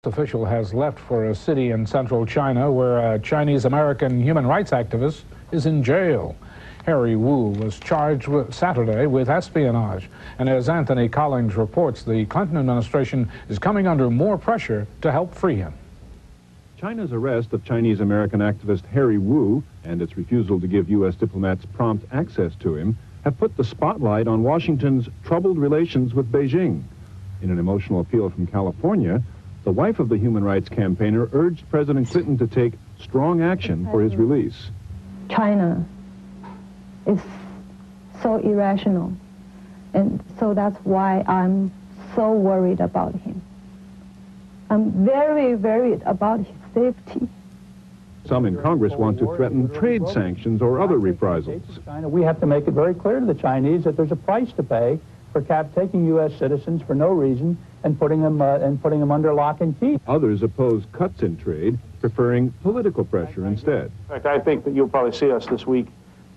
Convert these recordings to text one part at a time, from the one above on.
Official has left for a city in central China where a Chinese-American human rights activist is in jail. Harry Wu was charged Saturday with espionage. And as Anthony Collins reports, the Clinton administration is coming under more pressure to help free him. China's arrest of Chinese-American activist Harry Wu and its refusal to give U.S. diplomats prompt access to him have put the spotlight on Washington's troubled relations with Beijing. In an emotional appeal from California, the wife of the human rights campaigner urged President Clinton to take strong action for his release. China is so irrational, and so that's why I'm so worried about him. I'm very worried about his safety. Some in Congress want to threaten trade sanctions or other reprisals. We have to make it very clear to the Chinese that there's a price to pay for taking U.S. citizens for no reason and putting them under lock and key. Others oppose cuts in trade, preferring political pressure instead. In fact, I think that you'll probably see us this week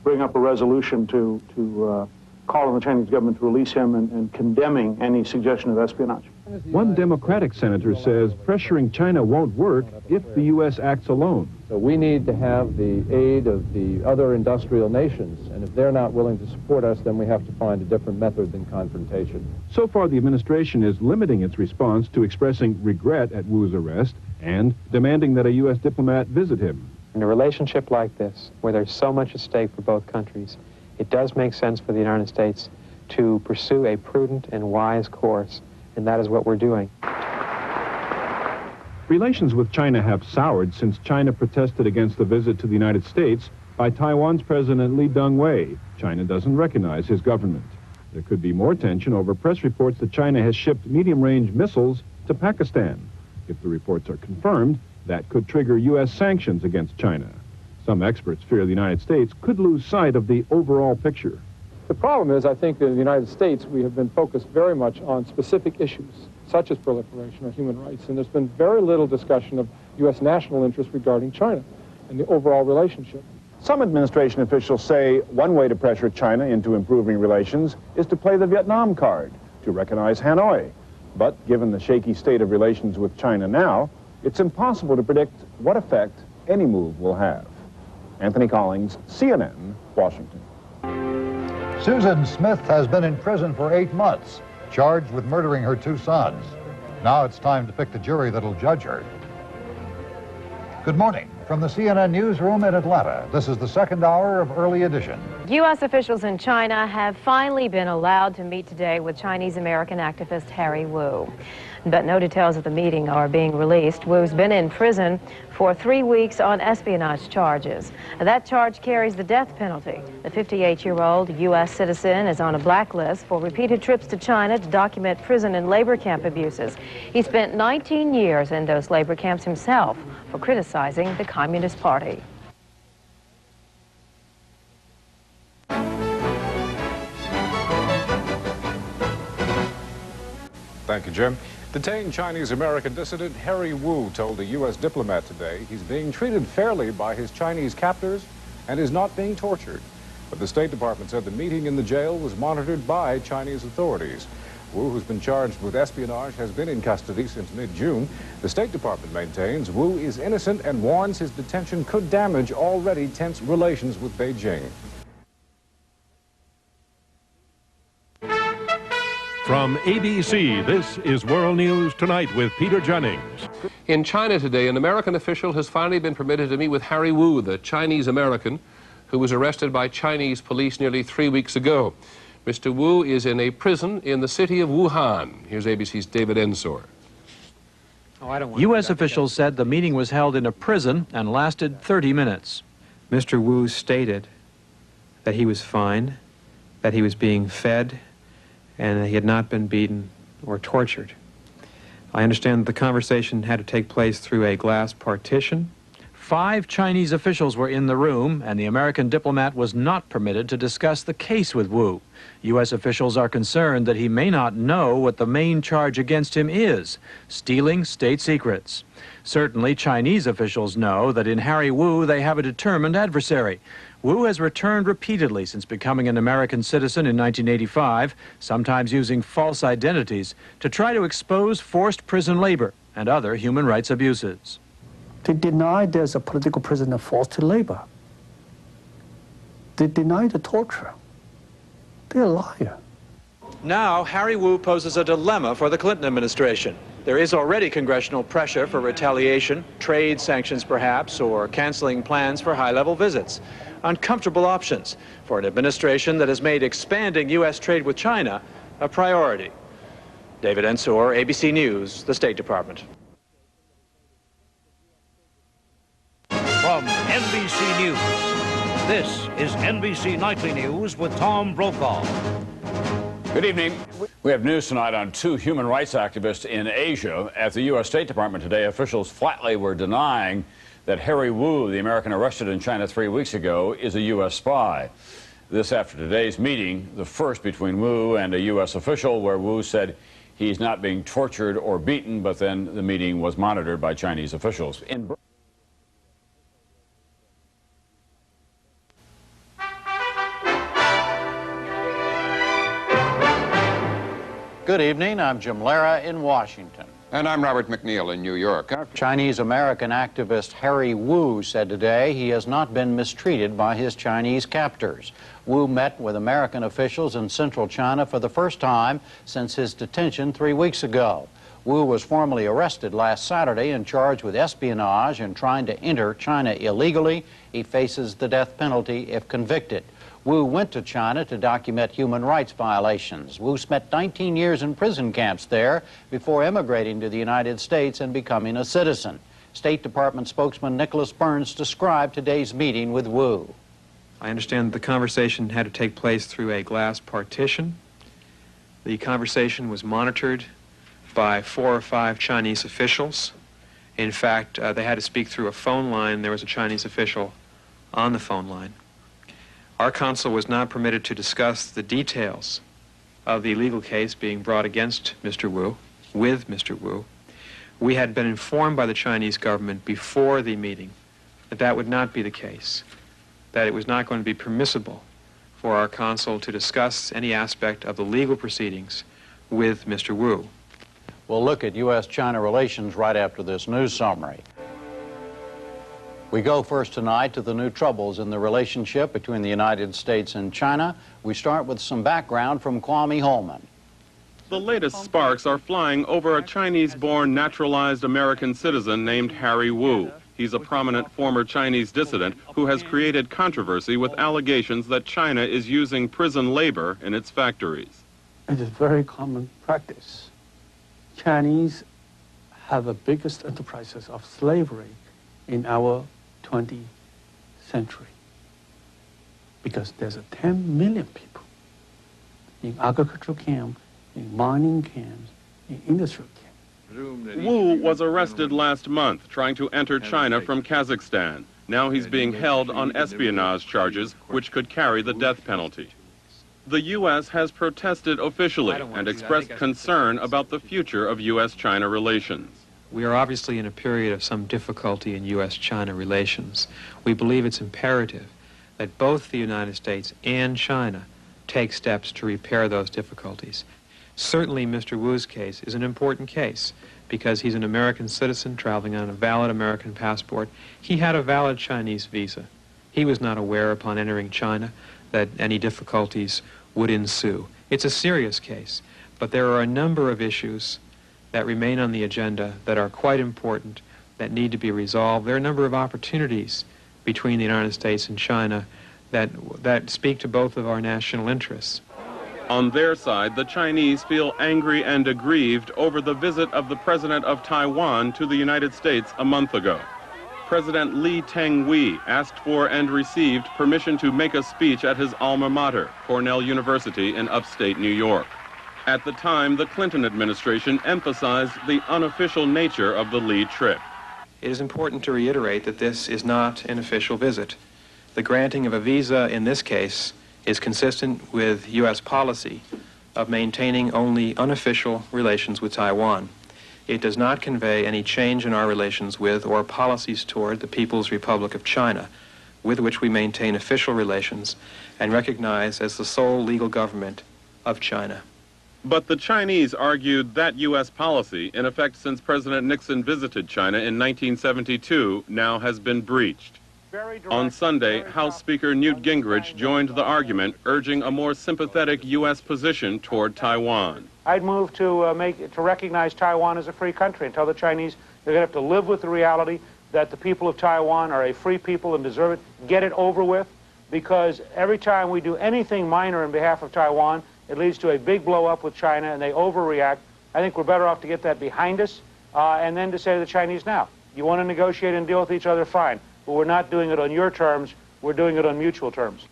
bring up a resolution to call on the Chinese government to release him and condemning any suggestion of espionage. One Democratic senator says pressuring China won't work if the U.S. acts alone. So we need to have the aid of the other industrial nations, and if they're not willing to support us, then we have to find a different method than confrontation. So far, the administration is limiting its response to expressing regret at Wu's arrest and demanding that a U.S. diplomat visit him. In a relationship like this, where there's so much at stake for both countries, it does make sense for the United States to pursue a prudent and wise course, and that is what we're doing. Relations with China have soured since China protested against the visit to the United States by Taiwan's President Lee Teng-hui. China doesn't recognize his government. There could be more tension over press reports that China has shipped medium-range missiles to Pakistan. If the reports are confirmed, that could trigger U.S. sanctions against China. Some experts fear the United States could lose sight of the overall picture. The problem is, I think that in the United States, we have been focused very much on specific issues, such as proliferation or human rights, and there's been very little discussion of U.S. national interest regarding China and the overall relationship. Some administration officials say one way to pressure China into improving relations is to play the Vietnam card, to recognize Hanoi. But given the shaky state of relations with China now, it's impossible to predict what effect any move will have. Anthony Collins, CNN, Washington. Susan Smith has been in prison for 8 months, charged with murdering her 2 sons. Now it's time to pick the jury that'll judge her. Good morning. From the CNN newsroom in Atlanta, this is the second hour of Early Edition. U.S. officials in China have finally been allowed to meet today with Chinese-American activist Harry Wu. But no details of the meeting are being released. Wu's been in prison for 3 weeks on espionage charges. That charge carries the death penalty. The 58-year-old U.S. citizen is on a blacklist for repeated trips to China to document prison and labor camp abuses. He spent 19 years in those labor camps himself for criticizing the Communist Party. Thank you, Jim. Detained Chinese-American dissident Harry Wu told a U.S. diplomat today he's being treated fairly by his Chinese captors and is not being tortured. But the State Department said the meeting in the jail was monitored by Chinese authorities. Wu, who's been charged with espionage, has been in custody since mid-June. The State Department maintains Wu is innocent and warns his detention could damage already tense relations with Beijing. From ABC, this is World News Tonight with Peter Jennings. In China today, an American official has finally been permitted to meet with Harry Wu, the Chinese-American who was arrested by Chinese police nearly 3 weeks ago. Mr. Wu is in a prison in the city of Wuhan. Here's ABC's David Ensor. U.S. officials said the meeting was held in a prison and lasted 30 minutes. Mr. Wu stated that he was fine, that he was being fed, and he had not been beaten or tortured. I understand that the conversation had to take place through a glass partition. 5 Chinese officials were in the room, and the American diplomat was not permitted to discuss the case with Wu. U.S. officials are concerned that he may not know what the main charge against him is, stealing state secrets. Certainly, Chinese officials know that in Harry Wu they have a determined adversary. Wu has returned repeatedly since becoming an American citizen in 1985, sometimes using false identities to try to expose forced prison labor. and other human rights abuses. They deny there's a political prisoner forced to labor. They deny the torture. They're a liar. Now, Harry Wu poses a dilemma for the Clinton administration. There is already congressional pressure for retaliation, trade sanctions perhaps, or canceling plans for high-level visits. Uncomfortable options for an administration that has made expanding U.S. trade with China a priority. David Ensor, ABC News, the State Department. From NBC News, this is NBC Nightly News with Tom Brokaw. Good evening. We have news tonight on two human rights activists in Asia. At the U.S. State Department today, officials flatly were denying that Harry Wu, the American arrested in China 3 weeks ago, is a U.S. spy. This after today's meeting, the first between Wu and a U.S. official, where Wu said he's not being tortured or beaten, but then the meeting was monitored by Chinese officials. Good evening, I'm Jim Lara in Washington. And I'm Robert McNeil in New York. Chinese-American activist Harry Wu said today he has not been mistreated by his Chinese captors. Wu met with American officials in central China for the first time since his detention 3 weeks ago. Wu was formally arrested last Saturday and charged with espionage and trying to enter China illegally. He faces the death penalty if convicted. Wu went to China to document human rights violations. Wu spent 19 years in prison camps there before emigrating to the United States and becoming a citizen. State Department spokesman Nicholas Burns described today's meeting with Wu. I understand the conversation had to take place through a glass partition. The conversation was monitored by 4 or 5 Chinese officials. In fact, they had to speak through a phone line. There was a Chinese official on the phone line. Our consul was not permitted to discuss the details of the legal case being brought against Mr. Wu, with Mr. Wu. We had been informed by the Chinese government before the meeting that that would not be the case, that it was not going to be permissible for our consul to discuss any aspect of the legal proceedings with Mr. Wu. We'll look at U.S.-China relations right after this news summary. We go first tonight to the new troubles in the relationship between the United States and China. We start with some background from Kwame Holman. The latest sparks are flying over a Chinese-born naturalized American citizen named Harry Wu. He's a prominent former Chinese dissident who has created controversy with allegations that China is using prison labor in its factories. It is very common practice. Chinese have the biggest enterprises of slavery in our 20th century because there's 10 million people in agricultural camps, in mining camps, in industrial camps. Wu was arrested last month trying to enter China from Kazakhstan. Now he's being held on espionage charges, which could carry the death penalty. The U.S. has protested officially and expressed concern about the future of U.S.-China relations. We are obviously in a period of some difficulty in U.S.-China relations. We believe it's imperative that both the United States and China take steps to repair those difficulties. Certainly, Mr. Wu's case is an important case because he's an American citizen traveling on a valid American passport. He had a valid Chinese visa. He was not aware upon entering China that any difficulties would ensue. It's a serious case, but there are a number of issues that remain on the agenda that are quite important, that need to be resolved. There are a number of opportunities between the United States and China that speak to both of our national interests. On their side, the Chinese feel angry and aggrieved over the visit of the president of Taiwan to the United States a month ago. President Lee Teng-hui asked for and received permission to make a speech at his alma mater, Cornell University in upstate New York. At the time, the Clinton administration emphasized the unofficial nature of the Lee trip. It is important to reiterate that this is not an official visit. The granting of a visa in this case is consistent with U.S. policy of maintaining only unofficial relations with Taiwan. It does not convey any change in our relations with or policies toward the People's Republic of China, with which we maintain official relations and recognize as the sole legal government of China. But the Chinese argued that U.S. policy, in effect since President Nixon visited China in 1972, now has been breached. On Sunday, House Speaker Newt Gingrich joined the argument, urging a more sympathetic U.S. position toward Taiwan. I'd move to recognize Taiwan as a free country and tell the Chinese they're going to have to live with the reality that the people of Taiwan are a free people and deserve it. Get it over with, because every time we do anything minor in behalf of Taiwan, it leads to a big blow up with China and they overreact. I think we're better off to get that behind us and then to say to the Chinese, now, you want to negotiate and deal with each other, fine. But we're not doing it on your terms, we're doing it on mutual terms.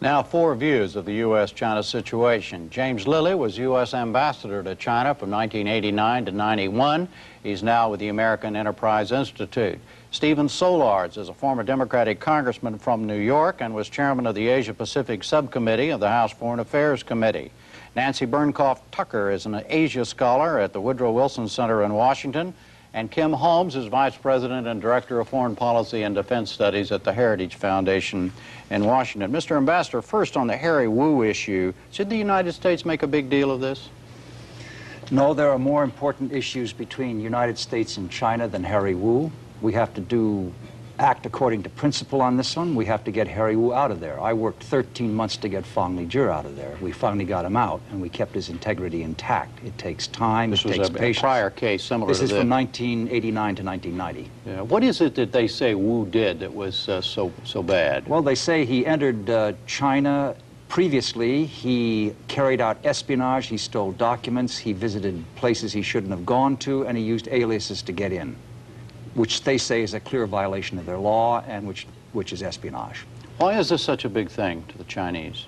Now, 4 views of the U.S.-China situation. James Lilly was U.S. ambassador to China from 1989 to 91. He's now with the American Enterprise Institute. Stephen Solarz is a former Democratic congressman from New York and was chairman of the Asia-Pacific Subcommittee of the House Foreign Affairs Committee. Nancy Burnkoff Tucker is an Asia scholar at the Woodrow Wilson Center in Washington. And Kim Holmes is Vice President and Director of Foreign Policy and Defense Studies at the Heritage Foundation in Washington. Mr. Ambassador, first on the Harry Wu issue, should the United States make a big deal of this? No, there are more important issues between the United States and China than Harry Wu. We have to act according to principle on this one. We have to get Harry Wu out of there. I worked 13 months to get Fang Lijie out of there. We finally got him out, and we kept his integrity intact. It takes time, it takes patience. This was a prior case similar to this. This is from 1989 to 1990. Yeah. What is it that they say Wu did that was so bad? Well, they say he entered China. Previously, he carried out espionage, he stole documents, he visited places he shouldn't have gone to, and he used aliases to get in, which they say is a clear violation of their law and which is espionage. Why is this such a big thing to the Chinese?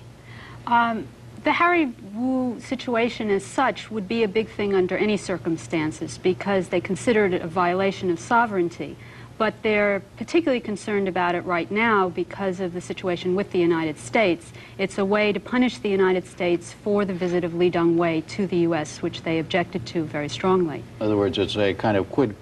The Harry Wu situation as such would be a big thing under any circumstances because they consider it a violation of sovereignty. But they're particularly concerned about it right now because of the situation with the United States. It's a way to punish the United States for the visit of Li Dongwei to the U.S., which they objected to very strongly. In other words, it's a kind of quid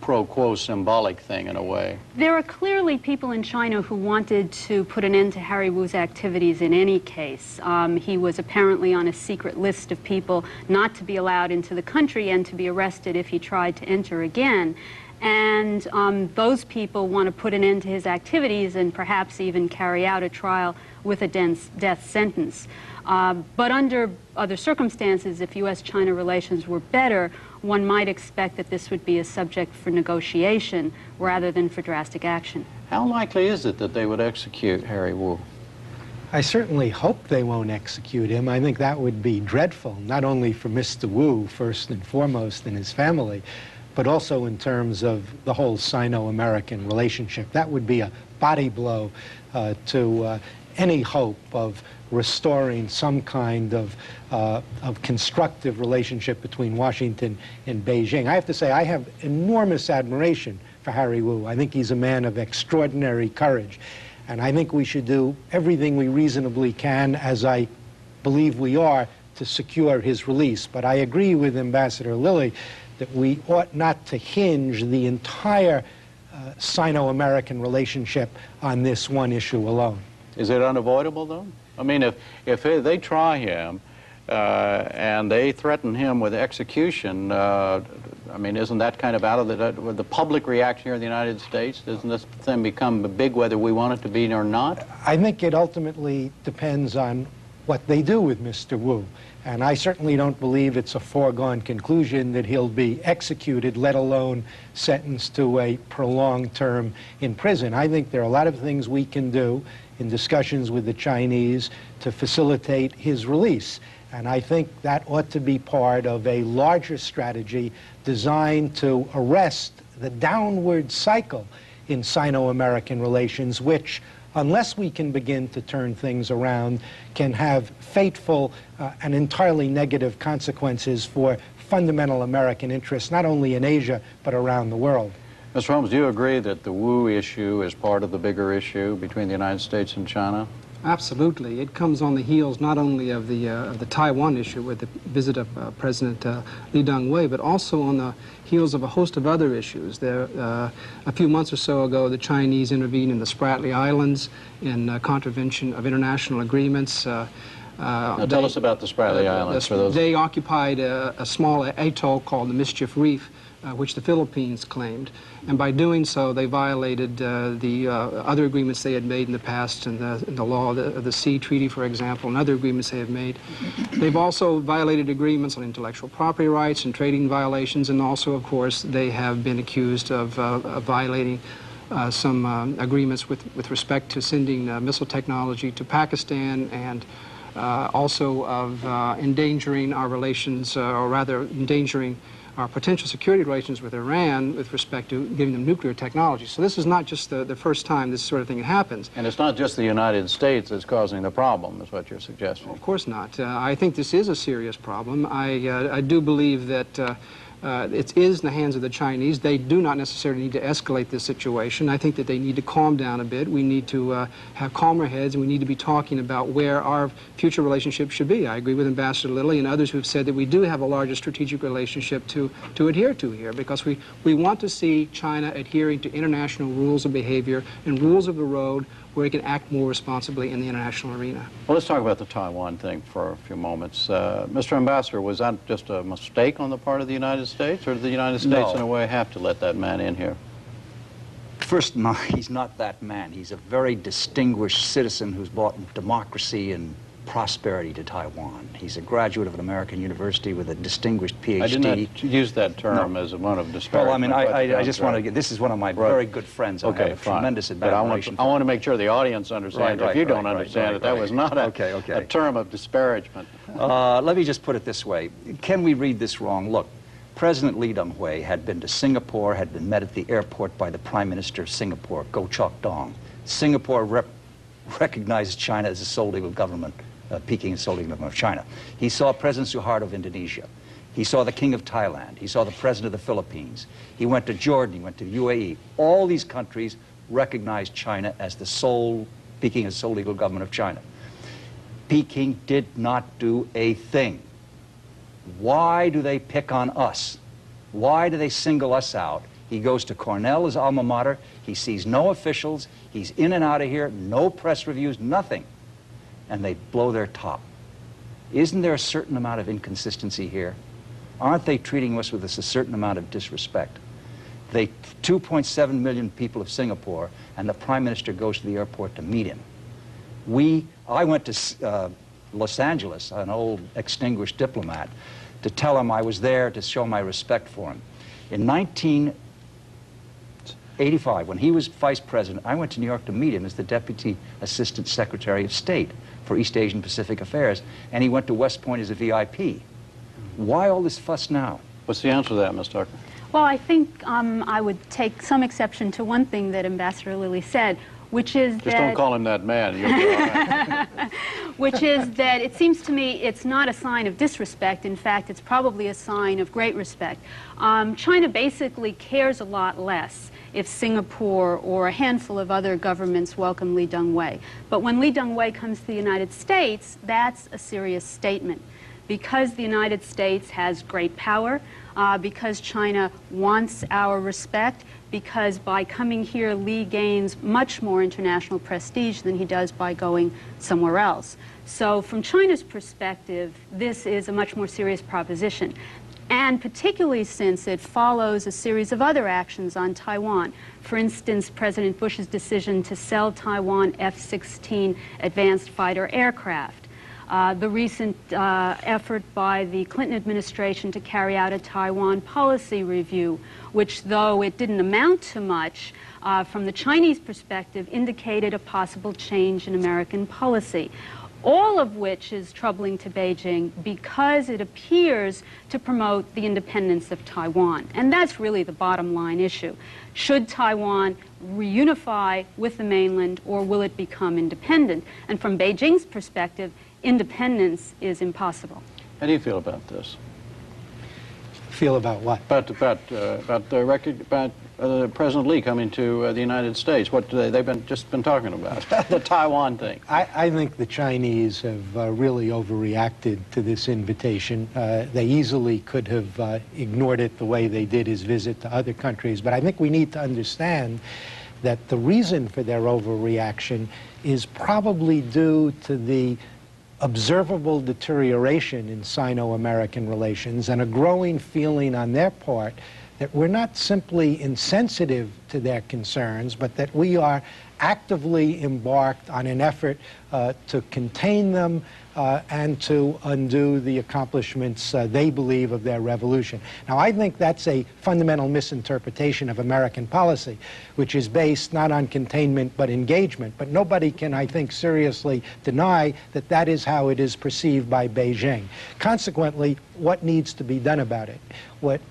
pro quo symbolic thing in a way. There are clearly people in China who wanted to put an end to Harry Wu's activities in any case. He was apparently on a secret list of people not to be allowed into the country and to be arrested if he tried to enter again. And those people want to put an end to his activities and perhaps even carry out a trial with a death sentence. But under other circumstances, if U.S.-China relations were better, one might expect that this would be a subject for negotiation rather than for drastic action. How likely is it that they would execute Harry Wu? I certainly hope they won't execute him. I think that would be dreadful, not only for Mr. Wu, first and foremost, and his family, but also in terms of the whole Sino-American relationship. That would be a body blow to any hope of restoring some kind of constructive relationship between Washington and Beijing. I have to say, I have enormous admiration for Harry Wu. I think he's a man of extraordinary courage. And I think we should do everything we reasonably can, as I believe we are, to secure his release. But I agree with Ambassador Lilly that we ought not to hinge the entire Sino-American relationship on this one issue alone. Is it unavoidable, though? I mean, if they try him and they threaten him with execution, I mean, isn't that kind of out of the public reaction here in the United States? Doesn't this thing become big whether we want it to be or not? I think it ultimately depends on what they do with Mr. Wu. And I certainly don't believe it's a foregone conclusion that he'll be executed, let alone sentenced to a prolonged term in prison. I think there are a lot of things we can do in discussions with the Chinese to facilitate his release. And I think that ought to be part of a larger strategy designed to arrest the downward cycle in Sino-American relations, which, unless we can begin to turn things around, can have fateful and entirely negative consequences for fundamental American interests, not only in Asia, but around the world. Mr. Holmes, do you agree that the Wu issue is part of the bigger issue between the United States and China? Absolutely. It comes on the heels not only of the Taiwan issue with the visit of President Li Dongwei, but also on the heels of a host of other issues. A few months or so ago, the Chinese intervened in the Spratly Islands in contravention of international agreements. Now tell us about the Spratly Islands. For those. They occupied a small atoll called the Mischief Reef, which the Philippines claimed. And by doing so, they violated the other agreements they had made in the past, and the law of the Sea Treaty, for example, and other agreements they have made. They've also violated agreements on intellectual property rights and trading violations, and also, of course, they have been accused of violating some agreements with respect to sending missile technology to Pakistan, and also of endangering our relations, or rather endangering our potential security relations with Iran with respect to giving them nuclear technology. So this is not just the first time this sort of thing happens. And it's not just the United States that's causing the problem, is what you're suggesting. Of course not. I think this is a serious problem. I do believe that it is in the hands of the Chinese. They do not necessarily need to escalate this situation. I think that they need to calm down a bit. We need to have calmer heads, and we need to be talking about where our future relationship should be. I agree with Ambassador Lilly and others who have said that we do have a larger strategic relationship to adhere to here, because we want to see China adhering to international rules of behavior and rules of the road where it can act more responsibly in the international arena. Well, let's talk about the Taiwan thing for a few moments. Mr. Ambassador, was that just a mistake on the part of the United States, or did the United States, in a way, have to let that man in here? First, no, he's not that man. He's a very distinguished citizen who's brought democracy and prosperity to Taiwan. He's a graduate of an American university with a distinguished PhD. I did not use that term as one of disparagement. Well, I mean, I just want to get, this is one of my very good friends. Okay, I have tremendous admiration. But I want to make sure the audience understands. If you don't understand it, that was not a term of disparagement. Let me just put it this way. Can we read this wrong? Look, President Lee Teng-hui had been to Singapore, had been met at the airport by the Prime Minister of Singapore, Goh Chok Tong. Singapore recognizes China as a sole legal government. Peking is sole legal government of China. He saw President Suharto of Indonesia. He saw the King of Thailand. He saw the President of the Philippines. He went to Jordan. He went to UAE. All these countries recognized China as the sole, Peking as sole legal government of China. Peking did not do a thing. Why do they pick on us? Why do they single us out? He goes to Cornell, his alma mater. He sees no officials. He's in and out of here. No press reviews, nothing. And they blow their top. Isn't there a certain amount of inconsistency here? Aren't they treating us with a certain amount of disrespect? 2.7 million people of Singapore, and the Prime Minister goes to the airport to meet him. I went to Los Angeles, an old extinguished diplomat, to tell him I was there to show my respect for him. In 1985, when he was vice president, I went to New York to meet him as the Deputy Assistant Secretary of State for East Asian Pacific Affairs, and he went to West Point as a VIP. Why all this fuss now? What's the answer to that, Ms. Tucker? Well, I think I would take some exception to one thing that Ambassador Lilly said, which is Just don't call him that man. You'll be all right. Which is that it seems to me it's not a sign of disrespect. In fact, it's probably a sign of great respect. China basically cares a lot less if Singapore or a handful of other governments welcome Lee Teng-hui. But when Lee Teng-hui comes to the United States, that's a serious statement. Because the United States has great power, because China wants our respect, because by coming here, Lee gains much more international prestige than he does by going somewhere else. So from China's perspective, this is a much more serious proposition. And particularly since it follows a series of other actions on Taiwan. For instance, President Bush's decision to sell Taiwan F-16 advanced fighter aircraft. The recent effort by the Clinton administration to carry out a Taiwan policy review, which, though it didn't amount to much, from the Chinese perspective, indicated a possible change in American policy. All of which is troubling to Beijing because it appears to promote the independence of Taiwan. And that's really the bottom line issue. Should Taiwan reunify with the mainland, or will it become independent? And from Beijing's perspective, independence is impossible. How do you feel about this? Feel about what? About President Lee coming to the United States. What they've just been talking about? The Taiwan thing. I think the Chinese have really overreacted to this invitation. They easily could have ignored it the way they did his visit to other countries. But I think we need to understand that the reason for their overreaction is probably due to the observable deterioration in Sino-American relations and a growing feeling on their part that we're not simply insensitive to their concerns, but that we are actively embarked on an effort to contain them and to undo the accomplishments they believe of their revolution. Now, I think that's a fundamental misinterpretation of American policy, which is based not on containment but engagement. But nobody can, I think, seriously deny that that is how it is perceived by Beijing. Consequently, what needs to be done about it? But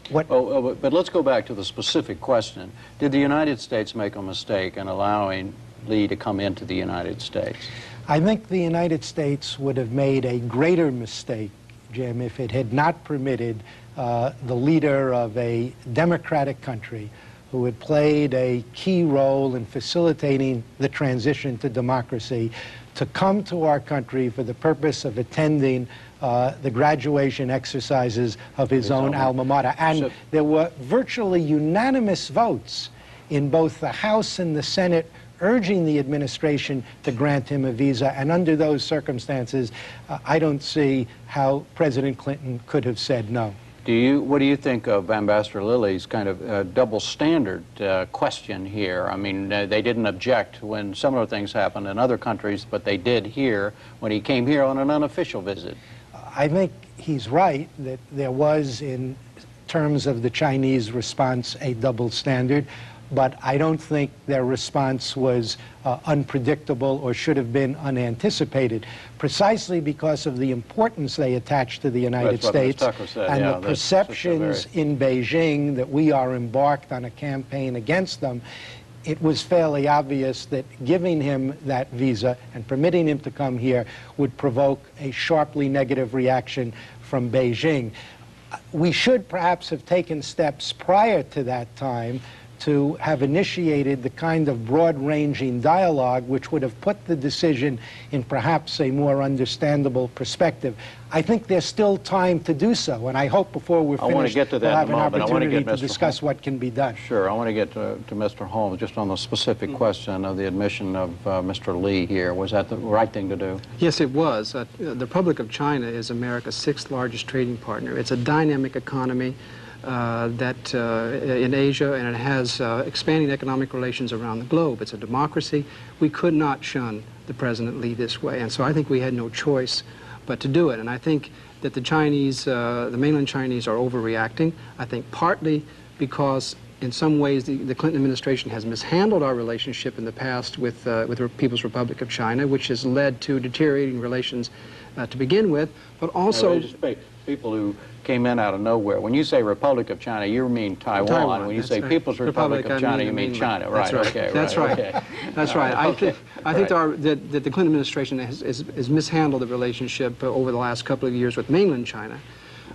let's go back to the specific question. Did the United States make a mistake in allowing Lee to come into the United States? I think the United States would have made a greater mistake, Jim, if it had not permitted the leader of a democratic country who had played a key role in facilitating the transition to democracy to come to our country for the purpose of attending the graduation exercises of his own alma mater. And there were virtually unanimous votes in both the House and the Senate urging the administration to grant him a visa. And under those circumstances, I don't see how President Clinton could have said no. What do you think of Ambassador Lilly's kind of double standard question here? I mean, they didn't object when similar things happened in other countries, but they did here when he came here on an unofficial visit. I think he's right that there was, in terms of the Chinese response, a double standard. But I don't think their response was unpredictable or should have been unanticipated, precisely because of the importance they attach to the United States and the perceptions in Beijing that we are embarked on a campaign against them. It was fairly obvious that giving him that visa and permitting him to come here would provoke a sharply negative reaction from Beijing. We should perhaps have taken steps prior to that time to have initiated the kind of broad-ranging dialogue which would have put the decision in perhaps a more understandable perspective. I think there's still time to do so, and I hope before we're finished we'll have an opportunity to discuss what can be done. Sure, I want to get to Mr. Holmes just on the specific question of the admission of Mr. Lee here. Was that the right thing to do? Yes, it was. The Republic of China is America's 6th largest trading partner. It's a dynamic economy in Asia, and it has expanding economic relations around the globe. It's a democracy. We could not shun the President Lee this way, and so I think we had no choice but to do it. And I think that the Chinese, the mainland Chinese, are overreacting. I think partly because in some ways the Clinton administration has mishandled our relationship in the past with the People's Republic of China, which has led to deteriorating relations to begin with, but also... People who came in out of nowhere. When you say Republic of China, you mean Taiwan. When you say People's Republic of China, you mean China. Right, okay. That's right. That's right. I think that the Clinton administration has mishandled the relationship over the last couple of years with mainland China.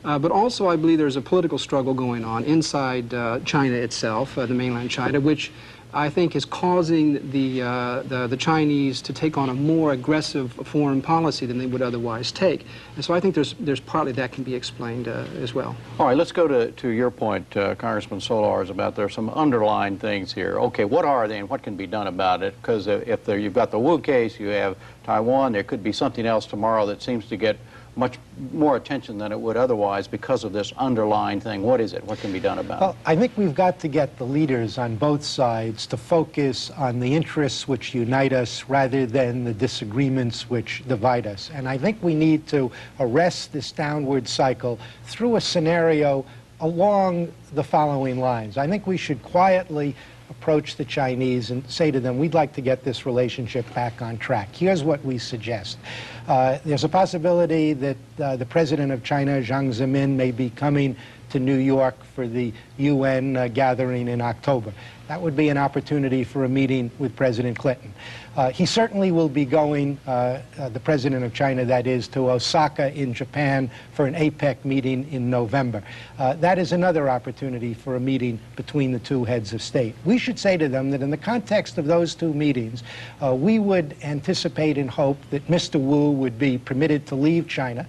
But also, I believe there's a political struggle going on inside China itself, the mainland China, which I think is causing the Chinese to take on a more aggressive foreign policy than they would otherwise take. And so I think there's partly that can be explained as well. All right, let's go to your point, Congressman Solars, about there's some underlying things here. Okay, what are they and what can be done about it? Because if you've got the Wu case, you have Taiwan, there could be something else tomorrow that seems to get much more attention than it would otherwise because of this underlying thing. What is it? What can be done about it? Well, I think we've got to get the leaders on both sides to focus on the interests which unite us rather than the disagreements which divide us. And I think we need to arrest this downward cycle through a scenario along the following lines. I think we should quietly approach the Chinese and say to them, we'd like to get this relationship back on track. Here's what we suggest. There's a possibility that the president of China, Jiang Zemin, may be coming to New York for the UN gathering in October. That would be an opportunity for a meeting with President Clinton. He certainly will be going, the president of China, that is, to Osaka in Japan for an APEC meeting in November. That is another opportunity for a meeting between the two heads of state. We should say to them that in the context of those two meetings, we would anticipate and hope that Mr. Wu would be permitted to leave China,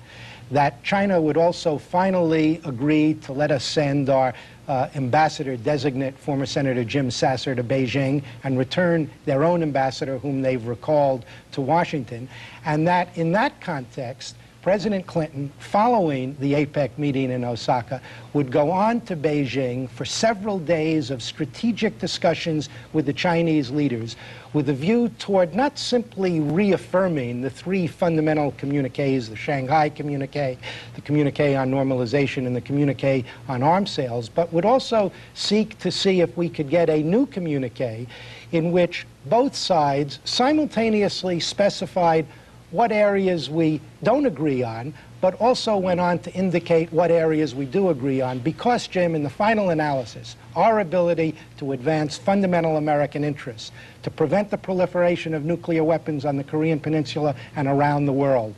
that China would also finally agree to let us send our ambassador designate, former Senator Jim Sasser, to Beijing and return their own ambassador, whom they've recalled, to Washington. And that in that context, President Clinton, following the APEC meeting in Osaka, would go on to Beijing for several days of strategic discussions with the Chinese leaders, with a view toward not simply reaffirming the three fundamental communiques, the Shanghai communique, the communique on normalization, and the communique on arms sales, but would also seek to see if we could get a new communique in which both sides simultaneously specified what areas we don't agree on, but also went on to indicate what areas we do agree on, because, Jim, in the final analysis, our ability to advance fundamental American interests, to prevent the proliferation of nuclear weapons on the Korean Peninsula and around the world,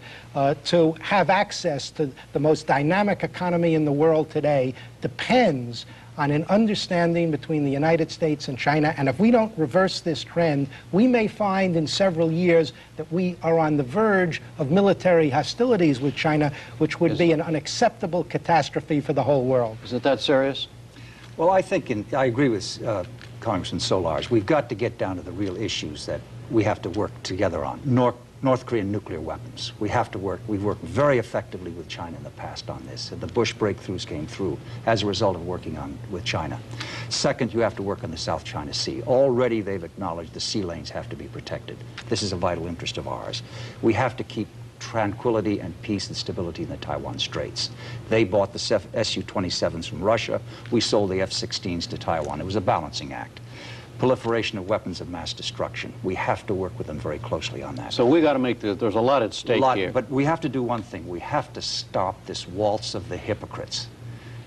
to have access to the most dynamic economy in the world today, depends on an understanding between the United States and China. And if we don't reverse this trend, we may find in several years that we are on the verge of military hostilities with China, which would be an unacceptable catastrophe for the whole world. Isn't that serious? Well, I think, I agree with Congressman Solars. We've got to get down to the real issues that we have to work together on. North Korean nuclear weapons. We have to work. We've worked very effectively with China in the past on this. And the Bush breakthroughs came through as a result of working with China. Second, you have to work on the South China Sea. Already they've acknowledged the sea lanes have to be protected. This is a vital interest of ours. We have to keep tranquility and peace and stability in the Taiwan Straits. They bought the Su-27s from Russia. We sold the F-16s to Taiwan. It was a balancing act. Proliferation of weapons of mass destruction. We have to work with them very closely on that. So we got to make there's a lot at stake here. But we have to do one thing. We have to stop this waltz of the hypocrites.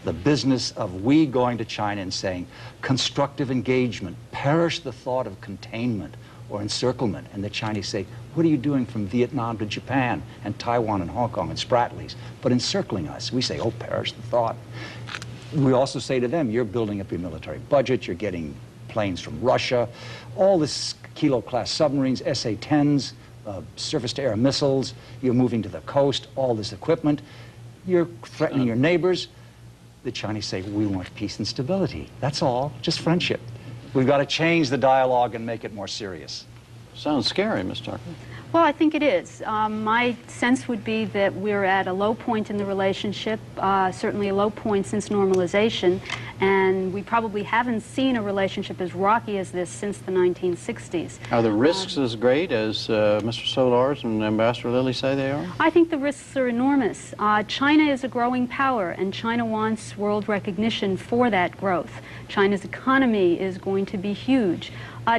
The business of we going to China and saying constructive engagement, perish the thought of containment or encirclement. And the Chinese say, what are you doing from Vietnam to Japan and Taiwan and Hong Kong and Spratlys, but encircling us? We say, oh, perish the thought. We also say to them, you're building up your military budget, you're getting planes from Russia, all this Kilo-class submarines, SA-10s, surface-to-air missiles, you're moving to the coast, all this equipment, you're threatening your neighbors. The Chinese say, we want peace and stability. That's all, just friendship. We've got to change the dialogue and make it more serious. Sounds scary, Ms. Tucker. Well, I think it is. My sense would be that we're at a low point in the relationship, certainly a low point since normalization, and we probably haven't seen a relationship as rocky as this since the 1960s. Are the risks as great as Mr. Solars and Ambassador Lilly say they are? I think the risks are enormous. China is a growing power, and China wants world recognition for that growth. China's economy is going to be huge.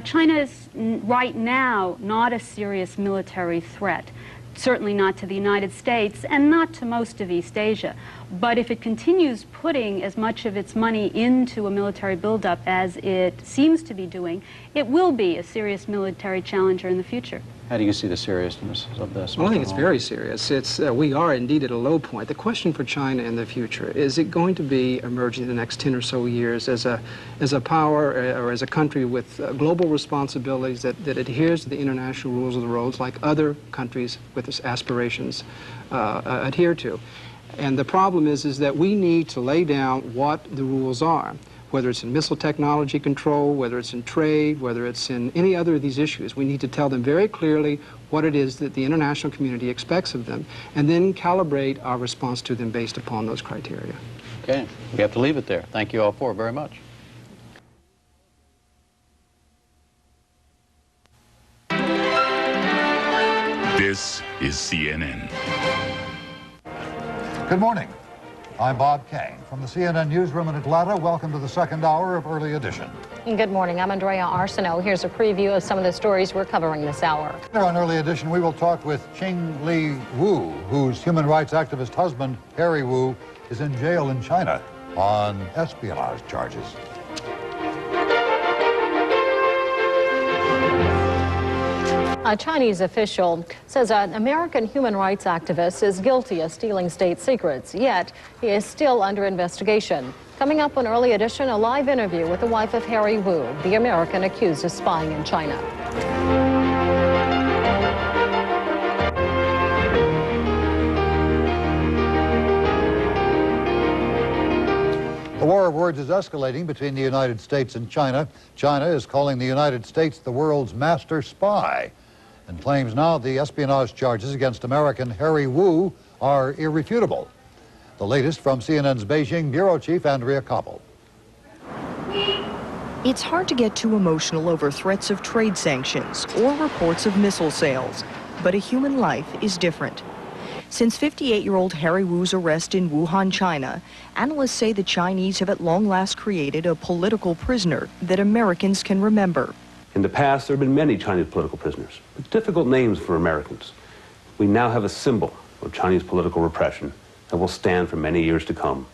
China is right now not a serious military threat, certainly not to the United States and not to most of East Asia. But if it continues putting as much of its money into a military buildup as it seems to be doing, it will be a serious military challenger in the future. How do you see the seriousness of this? Well, I think it's very serious. We are indeed at a low point. The question for China in the future, is it going to be emerging in the next 10 or so years as a power or as a country with global responsibilities that adheres to the international rules of the road like other countries with its aspirations adhere to? And the problem is that we need to lay down what the rules are, whether it's in missile technology control, whether it's in trade, whether it's in any other of these issues. We need to tell them very clearly what it is that the international community expects of them, and then calibrate our response to them based upon those criteria. Okay, we have to leave it there. Thank you all four very much. This is CNN. Good morning. I'm Bob Kane. From the CNN newsroom in Atlanta, welcome to the second hour of Early Edition. Good morning. I'm Andrea Arsenault. Here's a preview of some of the stories we're covering this hour. Here on Early Edition, we will talk with Qing-Li Wu, whose human rights activist husband, Harry Wu, is in jail in China on espionage charges. A Chinese official says an American human rights activist is guilty of stealing state secrets, yet he is still under investigation. Coming up on Early Edition, a live interview with the wife of Harry Wu, the American accused of spying in China. The war of words is escalating between the United States and China. China is calling the United States the world's master spy and claims now the espionage charges against American Harry Wu are irrefutable. The latest from CNN's Beijing Bureau Chief Andrea Koppel. It's hard to get too emotional over threats of trade sanctions or reports of missile sales, but a human life is different. Since 58-year-old Harry Wu's arrest in Wuhan, China, analysts say the Chinese have at long last created a political prisoner that Americans can remember. In the past, there have been many Chinese political prisoners, with difficult names for Americans. We now have a symbol of Chinese political repression that will stand for many years to come.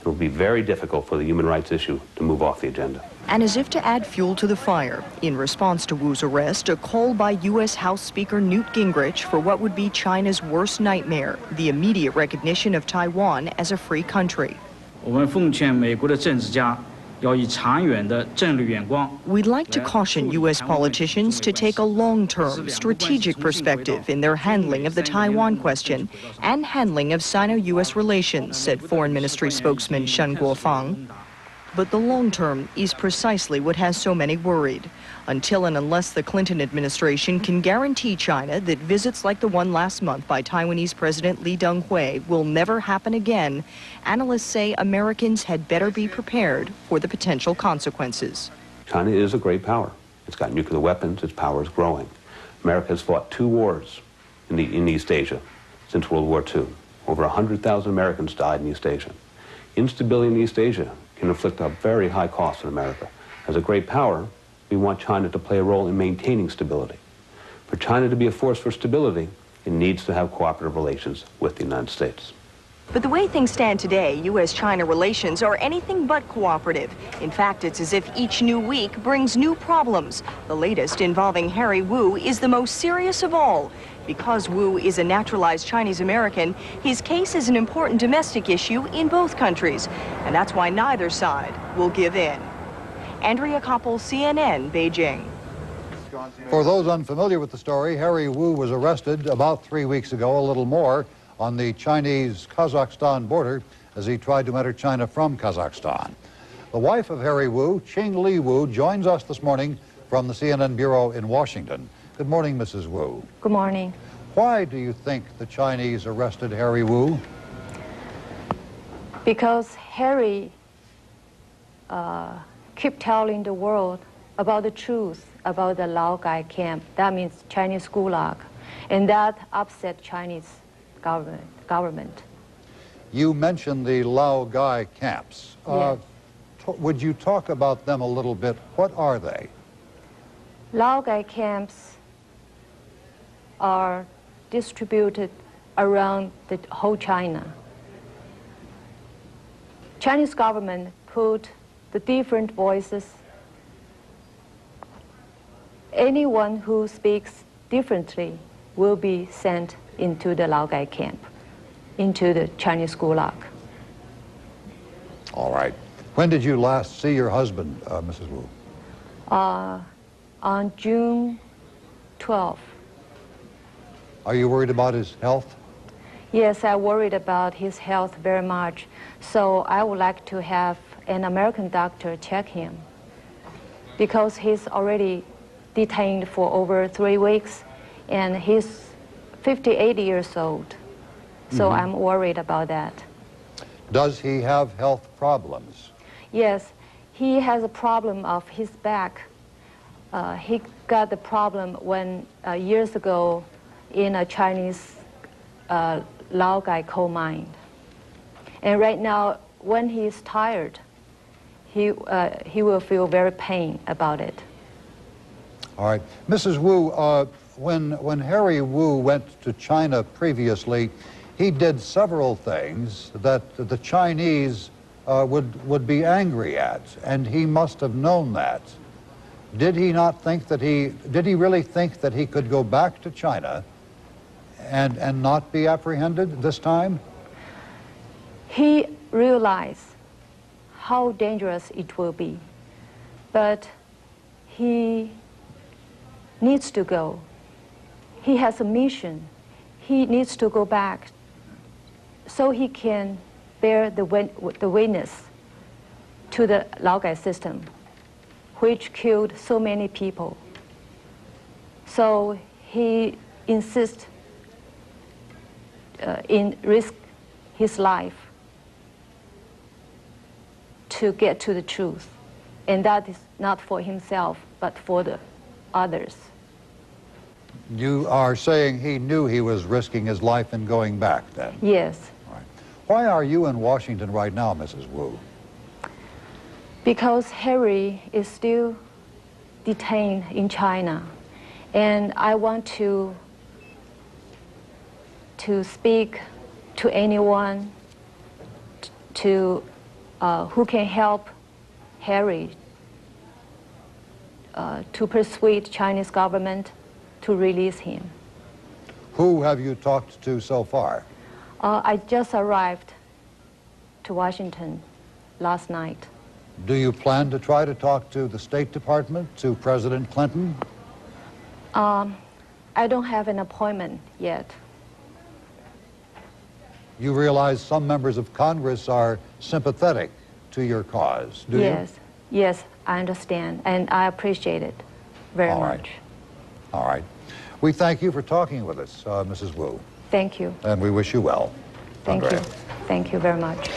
It will be very difficult for the human rights issue to move off the agenda. And as if to add fuel to the fire, in response to Wu's arrest, a call by U.S. House Speaker Newt Gingrich for what would be China's worst nightmare, the immediate recognition of Taiwan as a free country. We'd like to caution U.S. politicians to take a long-term, strategic perspective in their handling of the Taiwan question and handling of Sino-U.S. relations, said Foreign Ministry spokesman Shen Guofang. But the long term is precisely what has so many worried. Until and unless the Clinton administration can guarantee China that visits like the one last month by Taiwanese President Lee Teng-hui will never happen again, analysts say Americans had better be prepared for the potential consequences. China is a great power. It's got nuclear weapons. Its power is growing. America has fought 2 wars in East Asia since World War II. Over 100,000 Americans died in East Asia. Instability in East Asia can inflict a very high cost on America. As a great power, we want China to play a role in maintaining stability. For China to be a force for stability, it needs to have cooperative relations with the United States. But the way things stand today, U.S.-China relations are anything but cooperative. In fact, it's as if each new week brings new problems. The latest, involving Harry Wu, is the most serious of all. Because Wu is a naturalized Chinese American, his case is an important domestic issue in both countries. And that's why neither side will give in. Andrea Koppel, CNN, Beijing. For those unfamiliar with the story, Harry Wu was arrested about 3 weeks ago, a little more, on the Chinese-Kazakhstan border as he tried to enter China from Kazakhstan. The wife of Harry Wu, Qing-Li Wu, joins us this morning from the CNN Bureau in Washington. Good morning, Mrs. Wu. Good morning. Why do you think the Chinese arrested Harry Wu? Because Harry kept telling the world about the truth about the Laogai camp. That means Chinese gulag. And that upset Chinese government. You mentioned the Laogai camps. Yes. Would you talk about them a little bit? What are they? Laogai camps are distributed around the whole China. Chinese government put the different voices. Anyone who speaks differently will be sent into the Laogai camp, into the Chinese gulag. All right. When did you last see your husband, Mrs. Wu? On June 12th. Are you worried about his health? Yes, I worried about his health very much. So I would like to have an American doctor check him because he's already detained for over 3 weeks and he's 58 years old. So I'm worried about that. Does he have health problems? Yes, he has a problem of his back. He got the problem when years ago in a Chinese Laogai coal mine. And right now, when he is tired, he will feel very pain about it. All right. Mrs. Wu, when Harry Wu went to China previously, he did several things that the Chinese would be angry at, and he must have known that. Did he really think that he could go back to China and not be apprehended this time? He realized how dangerous it will be, but he needs to go. He has a mission. He needs to go back so he can bear the witness to the Laogai system, which killed so many people. So he insists in risk his life to get to the truth. And that is not for himself, but for the others. You are saying he knew he was risking his life in going back, then? Yes. Right. Why are you in Washington right now, Mrs. Wu? Because Harry is still detained in China, and I want to speak to anyone who can help Harry to persuade Chinese government to release him. Who have you talked to so far? I just arrived to Washington last night. Do you plan to try to talk to the State Department, to President Clinton? I don't have an appointment yet. You realize some members of Congress are sympathetic to your cause, do you? Yes, yes, I understand, and I appreciate it very much. All right. We thank you for talking with us, Mrs. Wu. Thank you. And we wish you well. Thank Andrea. you. Thank you very much.